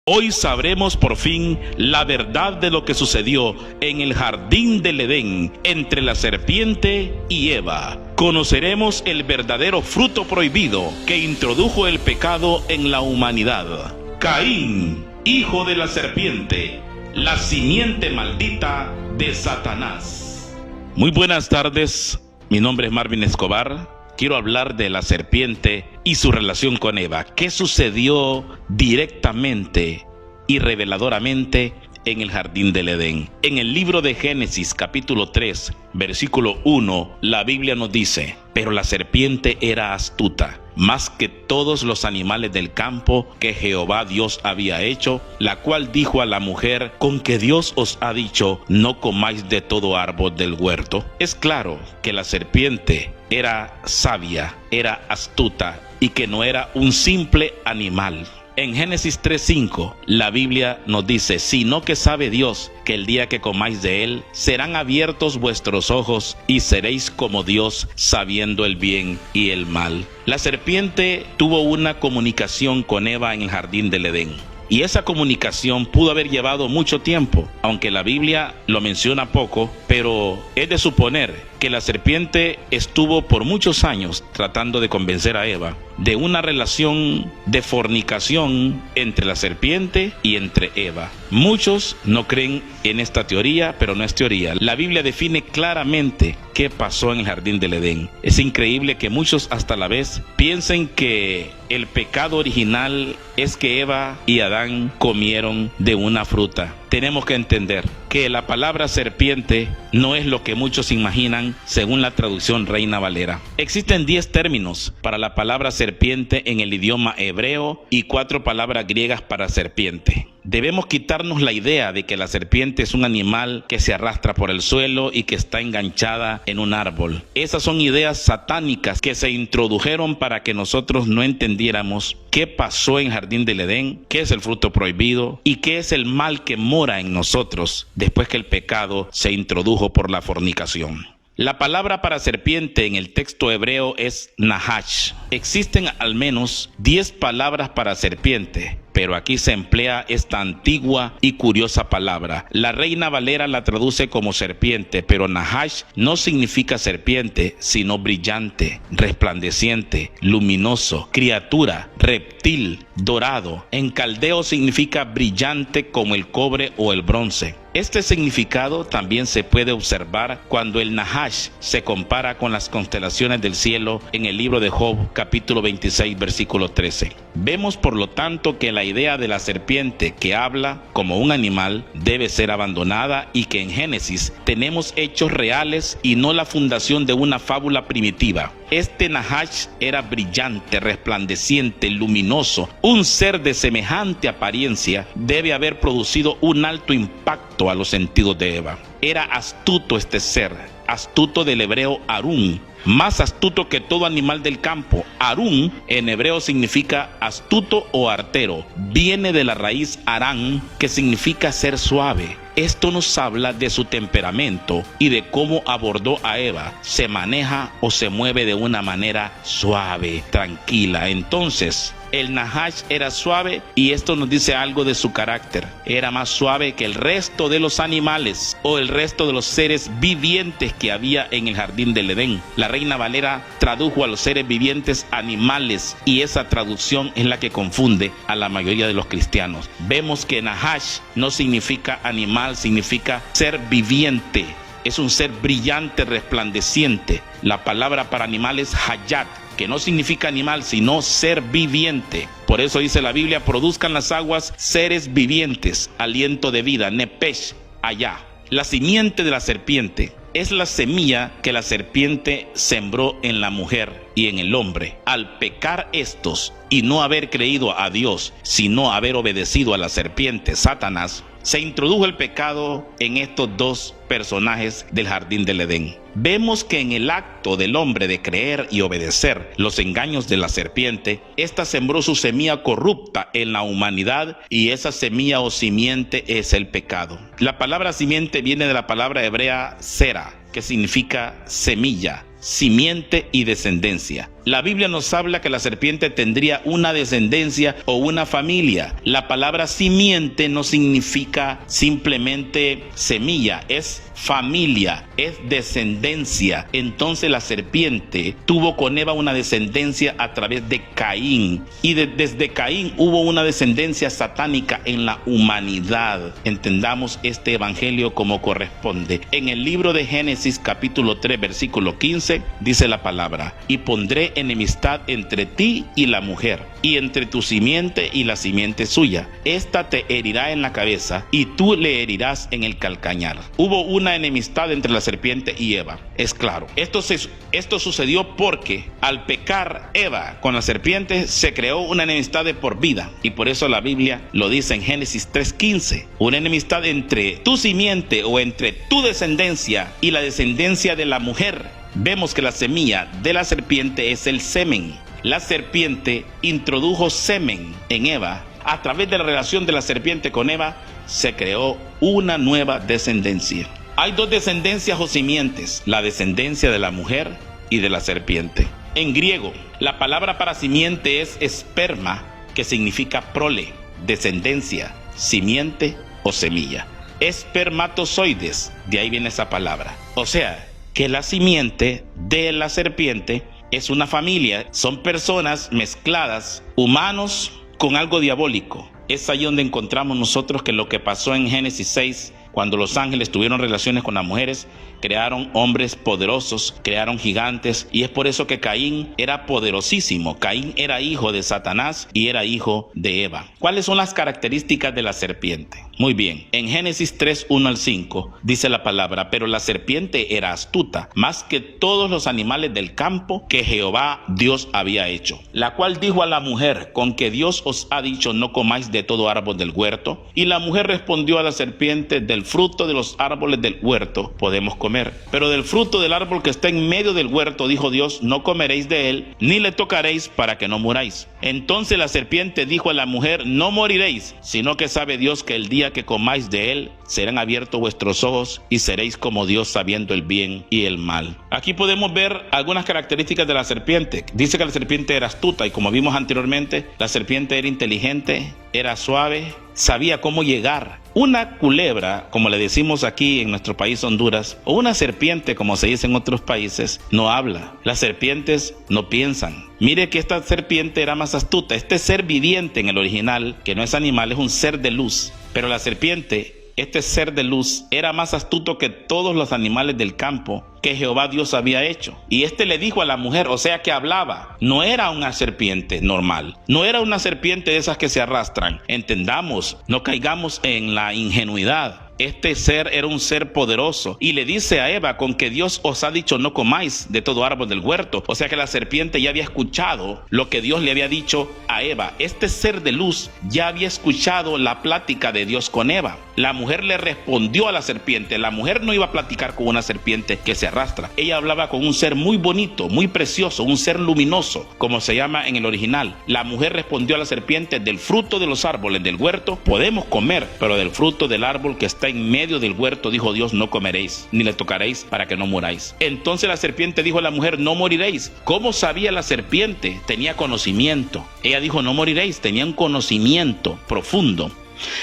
Hoy sabremos por fin la verdad de lo que sucedió en el jardín del Edén entre la serpiente y Eva. Conoceremos el verdadero fruto prohibido que introdujo el pecado en la humanidad. Caín, hijo de la serpiente, la simiente maldita de Satanás. Muy buenas tardes, mi nombre es Marvin Escobar. Quiero hablar de la serpiente y su relación con Eva. ¿Qué sucedió directamente y reveladoramente en el jardín del Edén? En el libro de Génesis, capítulo 3, versículo 1, la Biblia nos dice: pero la serpiente era astuta, más que todos los animales del campo que Jehová Dios había hecho, la cual dijo a la mujer: con que Dios os ha dicho, no comáis de todo árbol del huerto. Es claro que la serpiente era sabia, era astuta y que no era un simple animal. En Génesis 3:5, la Biblia nos dice: sino que sabe Dios que el día que comáis de él, serán abiertos vuestros ojos y seréis como Dios, sabiendo el bien y el mal. La serpiente tuvo una comunicación con Eva en el jardín del Edén. Y esa comunicación pudo haber llevado mucho tiempo, aunque la Biblia lo menciona poco, pero es de suponer que la serpiente estuvo por muchos años tratando de convencer a Eva de una relación de fornicación entre la serpiente y entre Eva. Muchos no creen en esta teoría, pero no es teoría. La Biblia define claramente qué pasó en el jardín del Edén. Es increíble que muchos hasta la vez piensen que el pecado original es que Eva y Adán comieron de una fruta. Tenemos que entender que la palabra serpiente no es lo que muchos imaginan según la traducción Reina Valera. Existen 10 términos para la palabra serpiente en el idioma hebreo y 4 palabras griegas para serpiente. Debemos quitarnos la idea de que la serpiente es un animal que se arrastra por el suelo y que está enganchada en un árbol. Esas son ideas satánicas que se introdujeron para que nosotros no entendiéramos qué pasó en el jardín del Edén, qué es el fruto prohibido y qué es el mal que mora en nosotros después que el pecado se introdujo por la fornicación. La palabra para serpiente en el texto hebreo es nahash. Existen al menos 10 palabras para serpiente, pero aquí se emplea esta antigua y curiosa palabra. La Reina Valera la traduce como serpiente, pero nahash no significa serpiente, sino brillante, resplandeciente, luminoso, criatura, reptil, dorado. En caldeo significa brillante como el cobre o el bronce. Este significado también se puede observar cuando el nahash se compara con las constelaciones del cielo en el libro de Job, capítulo 26, versículo 13. Vemos por lo tanto que la idea de la serpiente que habla como un animal debe ser abandonada y que en Génesis tenemos hechos reales y no la fundación de una fábula primitiva. Este nahash era brillante, resplandeciente, luminoso. Un ser de semejante apariencia debe haber producido un alto impacto a los sentidos de Eva. Era astuto este ser, astuto del hebreo Arún, más astuto que todo animal del campo. Arún en hebreo significa astuto o artero. Viene de la raíz arán, que significa ser suave. Esto nos habla de su temperamento y de cómo abordó a Eva. Se maneja o se mueve de una manera suave, tranquila. Entonces, el nahash era suave y esto nos dice algo de su carácter. Era más suave que el resto de los animales o el resto de los seres vivientes que había en el jardín del Edén. La Reina Valera tradujo a los seres vivientes animales y esa traducción es la que confunde a la mayoría de los cristianos. Vemos que nahash no significa animal, significa ser viviente. Es un ser brillante, resplandeciente. La palabra para animal es hayat, que no significa animal, sino ser viviente. Por eso dice la Biblia: produzcan las aguas seres vivientes, aliento de vida, nepesh, allá. La simiente de la serpiente es la semilla que la serpiente sembró en la mujer y en el hombre. Al pecar estos y no haber creído a Dios, sino haber obedecido a la serpiente, Satanás, se introdujo el pecado en estos dos personajes del jardín del Edén. Vemos que en el acto del hombre de creer y obedecer los engaños de la serpiente, ésta sembró su semilla corrupta en la humanidad y esa semilla o simiente es el pecado. La palabra simiente viene de la palabra hebrea sera, que significa semilla, simiente y descendencia. La Biblia nos habla que la serpiente tendría una descendencia o una familia. La palabra simiente no significa simplemente semilla, es familia, es descendencia. Entonces la serpiente tuvo con Eva una descendencia a través de Caín, y desde Caín hubo una descendencia satánica en la humanidad. Entendamos este evangelio como corresponde. En el libro de Génesis capítulo 3 versículo 15 dice la palabra: y pondré enemistad entre ti y la mujer, y entre tu simiente y la simiente suya. Esta te herirá en la cabeza, y tú le herirás en el calcañar. Hubo una enemistad entre la serpiente y Eva, es claro. Esto sucedió porque al pecar Eva con la serpiente se creó una enemistad de por vida, y por eso la Biblia lo dice en Génesis 3:15, una enemistad entre tu simiente o entre tu descendencia y la descendencia de la mujer. Vemos que la semilla de la serpiente es el semen. La serpiente introdujo semen en Eva. A través de la relación de la serpiente con Eva se creó una nueva descendencia. Hay dos descendencias o simientes: la descendencia de la mujer y de la serpiente. En griego, la palabra para simiente es esperma, que significa prole, descendencia, simiente o semilla. Espermatozoides, de ahí viene esa palabra. O sea, que la simiente de la serpiente es una familia, son personas mezcladas, humanos con algo diabólico. Es ahí donde encontramos nosotros que lo que pasó en Génesis 6, cuando los ángeles tuvieron relaciones con las mujeres, crearon hombres poderosos, crearon gigantes, y es por eso que Caín era poderosísimo. Caín era hijo de Satanás y era hijo de Eva. ¿Cuáles son las características de la serpiente? Muy bien, en Génesis 3, 1 al 5 dice la palabra: pero la serpiente era astuta, más que todos los animales del campo que Jehová Dios había hecho, la cual dijo a la mujer: con que Dios os ha dicho, no comáis de todo árbol del huerto. Y la mujer respondió a la serpiente: del fruto de los árboles del huerto podemos comer, pero del fruto del árbol que está en medio del huerto, dijo Dios, no comeréis de él, ni le tocaréis, para que no muráis. Entonces la serpiente dijo a la mujer: no moriréis, sino que sabe Dios que el día que comáis de él, serán abiertos vuestros ojos y seréis como Dios, sabiendo el bien y el mal. Aquí podemos ver algunas características de la serpiente. Dice que la serpiente era astuta, y como vimos anteriormente, la serpiente era inteligente, era suave, sabía cómo llegar. Una culebra, como le decimos aquí en nuestro país Honduras, o una serpiente, como se dice en otros países, no habla. Las serpientes no piensan. Mire que esta serpiente era más astuta. Este ser viviente en el original, que no es animal, es un ser de luz. Pero la serpiente, este ser de luz, era más astuto que todos los animales del campo que Jehová Dios había hecho. Y le dijo a la mujer, o sea que hablaba. No era una serpiente normal, no era una serpiente de esas que se arrastran. Entendamos, no caigamos en la ingenuidad. Este ser era un ser poderoso, y le dice a Eva: con que Dios os ha dicho, no comáis de todo árbol del huerto. O sea que la serpiente ya había escuchado lo que Dios le había dicho a Eva. Este ser de luz ya había escuchado la plática de Dios con Eva. La mujer le respondió a la serpiente. La mujer no iba a platicar con una serpiente que se arrastra. Ella hablaba con un ser muy bonito, muy precioso, un ser luminoso, como se llama en el original. La mujer respondió a la serpiente: del fruto de los árboles del huerto podemos comer, pero del fruto del árbol que está en medio del huerto, dijo Dios, no comeréis, ni le tocaréis, para que no muráis. Entonces la serpiente dijo a la mujer: no moriréis. ¿Cómo sabía la serpiente? Tenía conocimiento. Ella dijo: no moriréis. Tenía un conocimiento profundo.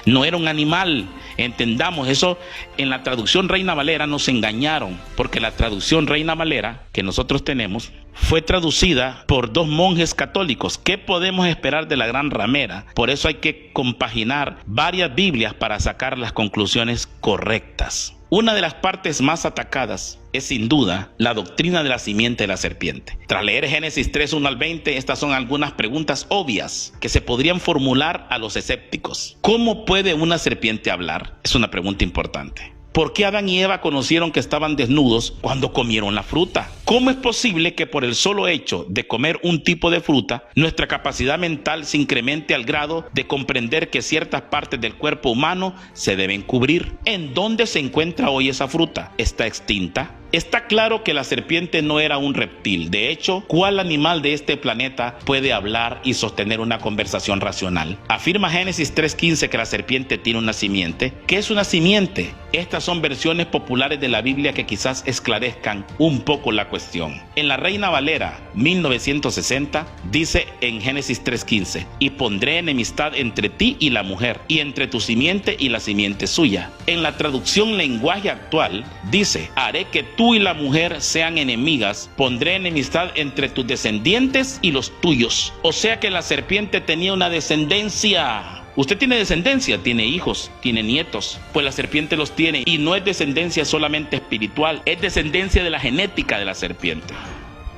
No era un animal. Entendamos eso. En la traducción Reina Valera nos engañaron, porque la traducción Reina Valera que nosotros tenemos fue traducida por dos monjes católicos. ¿Qué podemos esperar de la gran ramera? Por eso hay que compaginar varias Biblias para sacar las conclusiones correctas. Una de las partes más atacadas es sin duda la doctrina de la simiente de la serpiente. Tras leer Génesis 3, 1 al 20, estas son algunas preguntas obvias que se podrían formular a los escépticos. ¿Cómo puede una serpiente hablar? Es una pregunta importante. ¿Por qué Adán y Eva conocieron que estaban desnudos cuando comieron la fruta? ¿Cómo es posible que por el solo hecho de comer un tipo de fruta, nuestra capacidad mental se incremente al grado de comprender que ciertas partes del cuerpo humano se deben cubrir? ¿En dónde se encuentra hoy esa fruta? ¿Está extinta? Está claro que la serpiente no era un reptil. De hecho, ¿cuál animal de este planeta puede hablar y sostener una conversación racional? Afirma Génesis 3:15 que la serpiente tiene una simiente. ¿Qué es una simiente? Estas son versiones populares de la Biblia que quizás esclarezcan un poco la cuestión. cuestión. En la Reina Valera 1960 dice en Génesis 3:15: y pondré enemistad entre ti y la mujer, y entre tu simiente y la simiente suya. En la traducción lenguaje actual dice: haré que tú y la mujer sean enemigas, pondré enemistad entre tus descendientes y los tuyos. O sea que la serpiente tenía una descendencia. ¿Usted tiene descendencia? Tiene hijos, tiene nietos. Pues la serpiente los tiene, y no es descendencia solamente espiritual, es descendencia de la genética de la serpiente.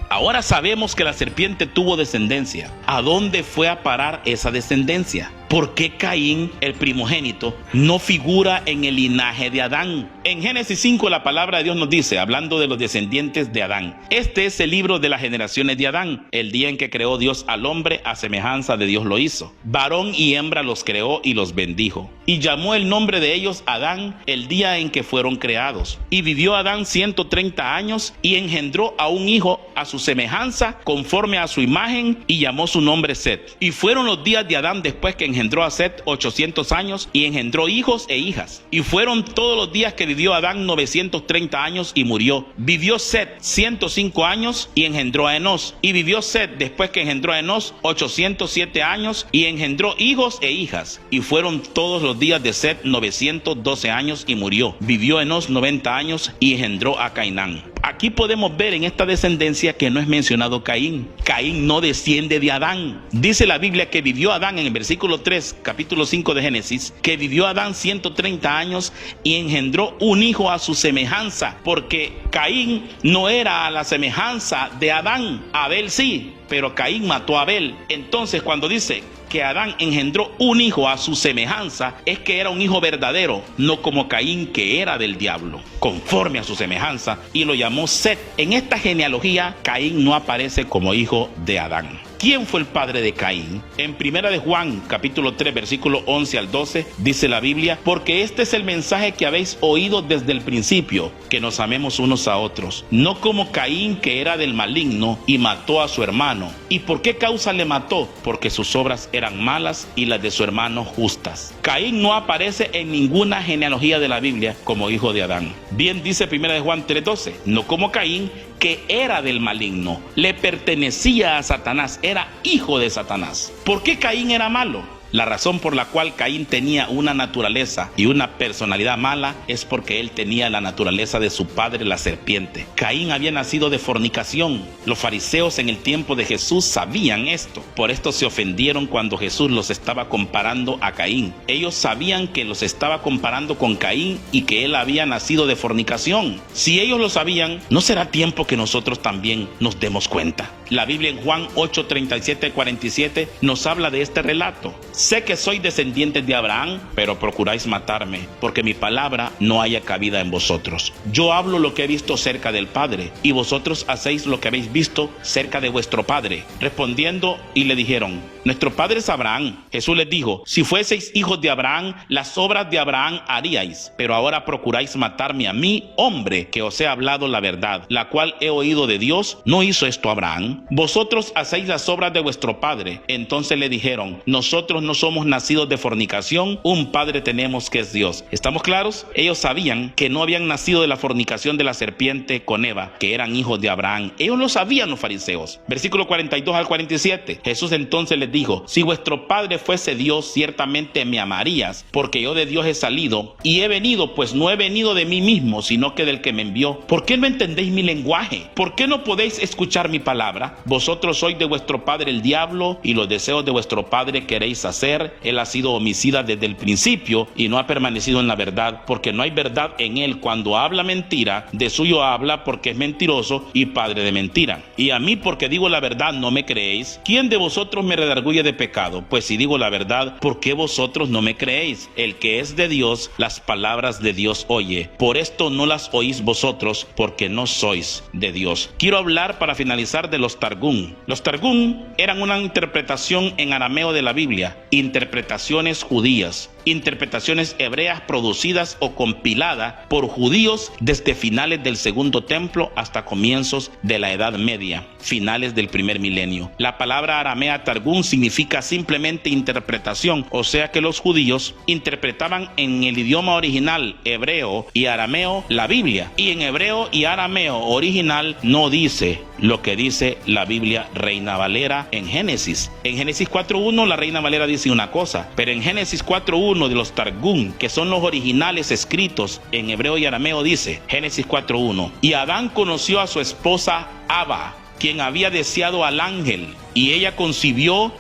Ahora sabemos que la serpiente tuvo descendencia. ¿A dónde fue a parar esa descendencia? ¿Por qué Caín, el primogénito, no figura en el linaje de Adán? En Génesis 5 la palabra de Dios nos dice, hablando de los descendientes de Adán: este es el libro de las generaciones de Adán. El día en que creó Dios al hombre, a semejanza de Dios lo hizo. Varón y hembra los creó y los bendijo. Y llamó el nombre de ellos Adán el día en que fueron creados. Y vivió Adán 130 años y engendró a un hijo a su semejanza, conforme a su imagen, y llamó su nombre Set. Y fueron los días de Adán después que engendró a Set 800 años y engendró hijos e hijas. Y fueron todos los días que vivió Adán 930 años y murió. Vivió Set 105 años y engendró a Enos. Y vivió Set después que engendró a Enos 807 años y engendró hijos e hijas. Y fueron todos los días de Set 912 años y murió. Vivió Enos 90 años y engendró a Cainán. Aquí podemos ver en esta descendencia que no es mencionado Caín. Caín no desciende de Adán. Dice la Biblia que vivió Adán en el versículo 3, capítulo 5 de Génesis, que vivió Adán 130 años y engendró un hijo a su semejanza, porque Caín no era a la semejanza de Adán. Abel sí, pero Caín mató a Abel. Entonces, cuando dice que Adán engendró un hijo a su semejanza, es que era un hijo verdadero, no como Caín, que era del diablo, conforme a su semejanza, y lo llamó Set. En esta genealogía, Caín no aparece como hijo de Adán. ¿Quién fue el padre de Caín? En Primera de Juan, capítulo 3, versículo 11 al 12, dice la Biblia: porque este es el mensaje que habéis oído desde el principio, que nos amemos unos a otros, no como Caín, que era del maligno y mató a su hermano. ¿Y por qué causa le mató? Porque sus obras eran malas y las de su hermano justas. Caín no aparece en ninguna genealogía de la Biblia como hijo de Adán. Bien dice Primera de Juan 3:12, no como Caín, que era del maligno, le pertenecía a Satanás, era hijo de Satanás. ¿Por qué Caín era malo? La razón por la cual Caín tenía una naturaleza y una personalidad mala es porque él tenía la naturaleza de su padre, la serpiente. Caín había nacido de fornicación. Los fariseos en el tiempo de Jesús sabían esto. Por esto se ofendieron cuando Jesús los estaba comparando a Caín. Ellos sabían que los estaba comparando con Caín y que él había nacido de fornicación. Si ellos lo sabían, ¿no será tiempo que nosotros también nos demos cuenta? La Biblia en Juan 8:37-47 nos habla de este relato. Sé que sois descendientes de Abraham, pero procuráis matarme, porque mi palabra no haya cabida en vosotros. Yo hablo lo que he visto cerca del Padre, y vosotros hacéis lo que habéis visto cerca de vuestro Padre. Respondiendo, y le dijeron: nuestro padre es Abraham. Jesús les dijo: si fueseis hijos de Abraham, las obras de Abraham haríais, pero ahora procuráis matarme a mí, hombre, que os he hablado la verdad, la cual he oído de Dios. ¿No hizo esto Abraham? Vosotros hacéis las obras de vuestro padre. Entonces le dijeron: nosotros no somos nacidos de fornicación, un padre tenemos que es Dios. ¿Estamos claros? Ellos sabían que no habían nacido de la fornicación de la serpiente con Eva, que eran hijos de Abraham. Ellos lo sabían, los fariseos. Versículo 42 al 47. Jesús entonces les dijo: si vuestro padre fuese Dios, ciertamente me amarías, porque yo de Dios he salido y he venido, pues no he venido de mí mismo, sino que del que me envió. ¿Por qué no entendéis mi lenguaje? ¿Por qué no podéis escuchar mi palabra? Vosotros sois de vuestro padre el diablo, y los deseos de vuestro padre queréis hacer. Él ha sido homicida desde el principio y no ha permanecido en la verdad, porque no hay verdad en él. Cuando habla mentira, de suyo habla, porque es mentiroso y padre de mentira. Y a mí, porque digo la verdad, no me creéis. ¿Quién de vosotros me redarguye de pecado? Pues si digo la verdad, ¿por qué vosotros no me creéis? El que es de Dios, las palabras de Dios oye. Por esto no las oís vosotros, porque no sois de Dios. Quiero hablar, para finalizar, de los Targum. Los Targum eran una interpretación en arameo de la Biblia, interpretaciones judías. interpretaciones hebreas producidas o compiladas por judíos desde finales del Segundo Templo hasta comienzos de la Edad Media, finales del primer milenio. La palabra aramea Targum significa simplemente interpretación, o sea que los judíos interpretaban en el idioma original hebreo y arameo la Biblia, y en hebreo y arameo original no dice lo que dice la Biblia Reina Valera en Génesis. En Génesis 4.1 la Reina Valera dice una cosa, pero en Génesis 4.1 de los Targum, que son los originales escritos en hebreo y arameo, dice Génesis 4.1: y Adán conoció a su esposa Ava, quien había deseado al ángel, y ella concibió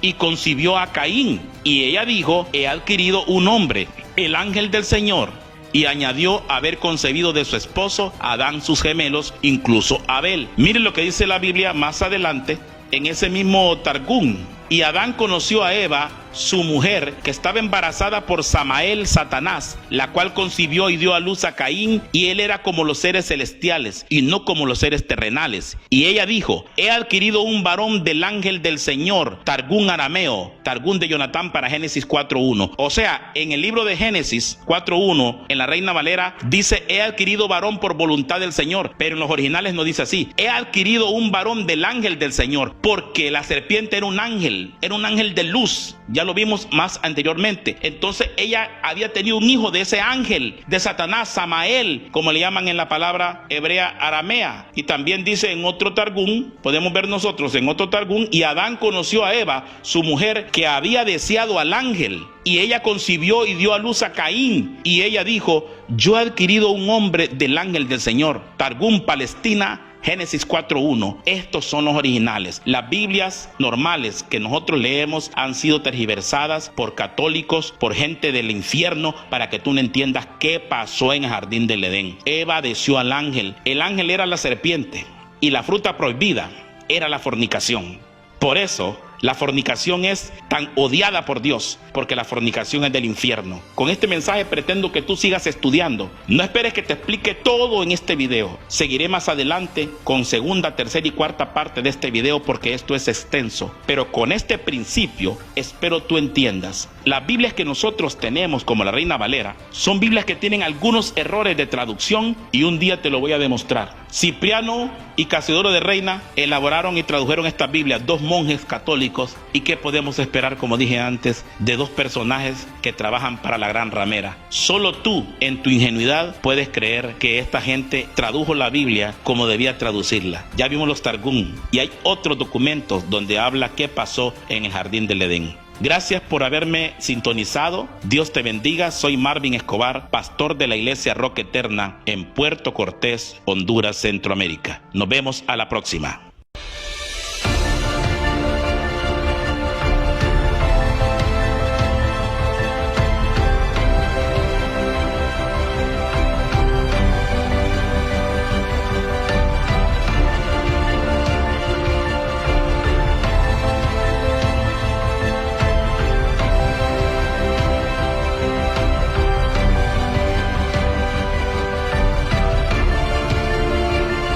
a Caín, y ella dijo: he adquirido un hombre, el ángel del Señor. Y añadió haber concebido de su esposo Adán sus gemelos, incluso Abel. Miren lo que dice la Biblia más adelante en ese mismo Targum: y Adán conoció a Eva, su mujer, que estaba embarazada por Samael, Satanás, la cual concibió y dio a luz a Caín, y él era como los seres celestiales y no como los seres terrenales. Y ella dijo: he adquirido un varón del ángel del Señor. Targum arameo, Targum de Jonatán para Génesis 4.1. O sea, en el libro de Génesis 4.1, en la Reina Valera, dice: he adquirido varón por voluntad del Señor, pero en los originales no dice así. He adquirido un varón del ángel del Señor, porque la serpiente era un ángel de luz. Ya lo vimos más anteriormente. Entonces ella había tenido un hijo de ese ángel de Satanás, Samael, como le llaman en la palabra hebrea aramea. Y también dice en otro Targum, podemos ver nosotros en otro Targum: y Adán conoció a Eva, su mujer, que había deseado al ángel, y ella concibió y dio a luz a Caín, y ella dijo: yo he adquirido un hombre del ángel del Señor. Targum Palestina, Génesis 4.1. Estos son los originales. Las Biblias normales que nosotros leemos han sido tergiversadas por católicos, por gente del infierno, para que tú no entiendas qué pasó en el jardín del Edén. Eva deseó al ángel. El ángel era la serpiente, y la fruta prohibida era la fornicación. Por eso la fornicación es tan odiada por Dios, porque la fornicación es del infierno. Con este mensaje pretendo que tú sigas estudiando. No esperes que te explique todo en este video. Seguiré más adelante con segunda, tercera y cuarta parte de este video, porque esto es extenso. Pero con este principio espero tú entiendas. Las Biblias que nosotros tenemos, como la Reina Valera, son Biblias que tienen algunos errores de traducción, y un día te lo voy a demostrar. Cipriano y Casiodoro de Reina elaboraron y tradujeron estas Biblias, dos monjes católicos. ¿Y qué podemos esperar, como dije antes, de dos personajes que trabajan para la Gran Ramera? Solo tú, en tu ingenuidad, puedes creer que esta gente tradujo la Biblia como debía traducirla. Ya vimos los Targum, y hay otros documentos donde habla qué pasó en el jardín del Edén. Gracias por haberme sintonizado. Dios te bendiga. Soy Marvin Escobar, pastor de la Iglesia Roca Eterna en Puerto Cortés, Honduras, Centroamérica. Nos vemos a la próxima.